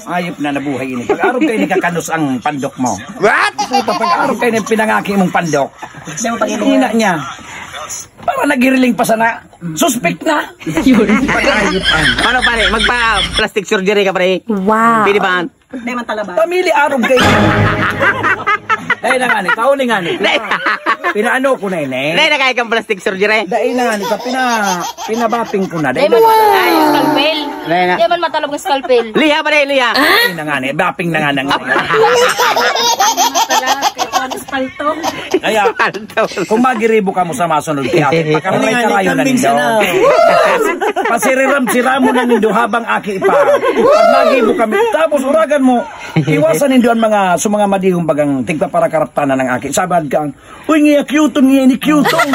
Ayop na nabuhay ini. Pag-araw kayo ni kakanus ang pandok mo. What? Pag-araw kayo ni pinangaki mong pandok. Ina niya. Para nagiriling pa sana. Suspect na. Paano pare? Magpa-plastic surgery ka pare? Wow. Pwede ba? Hindi man talaba. Pamili araw kayo. Dahil na nga ni. Kauli nga ni. Pinaano ko na ini. Dahil na kaya kang plastic surgery? Dahil na nga ni. Pinabaping ko na. Di man scalpel. Di man matalog ng scalpel. Liha pare, liha. Dahil na nga ni. Baping na nga na nga. Kaya, kung magiribo ka mo sa masunod kaya, pagkaroon karayo na nindo. Pasiriram-sira mo na nindo habang aki pa. Pag magibo kami, tapos uragan mo, iwasan nindo ang mga madihong bagang tigpa para karaptanan ng aki. Sabad ka, uy, ngayon, cute-on ngayon, ni cute-on.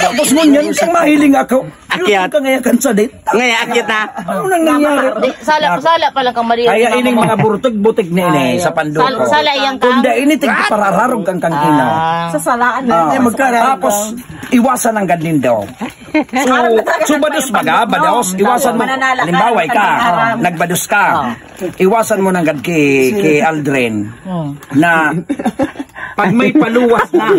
Tapos mo niyan, isang mahiling ako. Cute-on ka ngayon, kansadit. Ngayon, akit na. Ano nang nangyari? Sala pa lang kang Maria. Kaya ining mga burtog-butig ni ini sa pandoko. Sala iyang kang. Kundi ini tigpa para rarog kang kangkina. Sa salaan na. Tapos, iwasan ang ganin daw. So bados, iwasan mo. Halimbawa, nagbadus ka. Iwasan mo ng gad kay Aldrin na pag may paluwas na,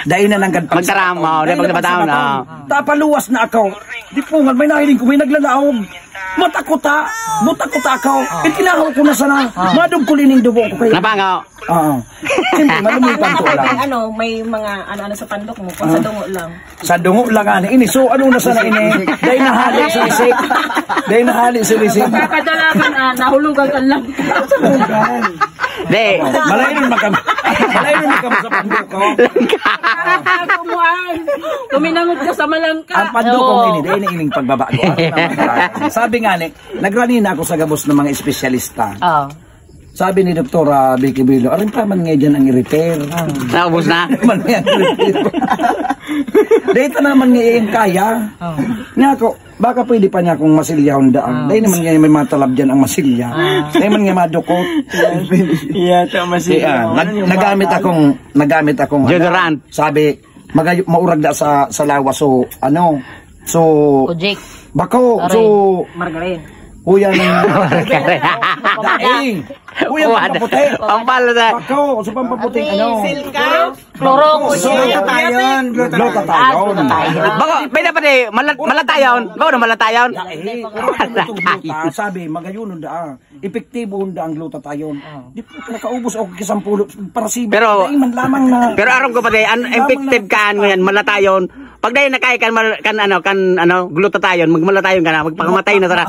dahil na ng gad magkaramaw, dahil pagdapataw na. Tapaluwas na ako. Di po nga, may nahiling ko, may naglalaog. Matakuta ako. Itinahaw ko na sana. Madog ko lining dubo ko kayo. Napangaw. Oo. Siyempre, malumutan ko lang. May mga ano sa pandok mo, kung sa dungo lang. Sa dungo lang ini. So ano na sana ini? Dahil nahali sa isik. Kakadalakan nahulugan ka lang. Di. Malayo na kami sa pandok ko. Tuminangot ka sa malangka. Ang pandok ko ini, dahil ining pagbabago. Sabi nga ni, nagrani na ako sa gabos ng mga espesyalista. Sabi ni Doktora Vicky Bilo, aring paman nga dyan ang i-repair. Naubos na? Dito naman nga yung kaya. Nga ako, baka pwede pa niya akong masilyahon daan. Dahil naman nga may mga talab dyan ang masilya. Dahil naman nga madukot. Iya, ito masilya. Nagamit akong deodorant. Sabi, maurag na sa lawas. So, Ujik. bako. So, Margarine. Kuya ng daing. Kuya ng pampaputi. Pampalo na. Bako, sa pampaputing Silka. Kloro. Glutatayon. Bako, pwede pa di, malatayon. Bako na malatayon. Sabi, magayunon da. Epektibo hunda ang glutatayon. Di po nakaubos ako kisampulo para si Pero lamang na. Pero aram ko pa di, effective ka ngayon, malatayon. Pag dahil nakaya kan glutatayon, magmalatayon ka na, magpakamatay na tara.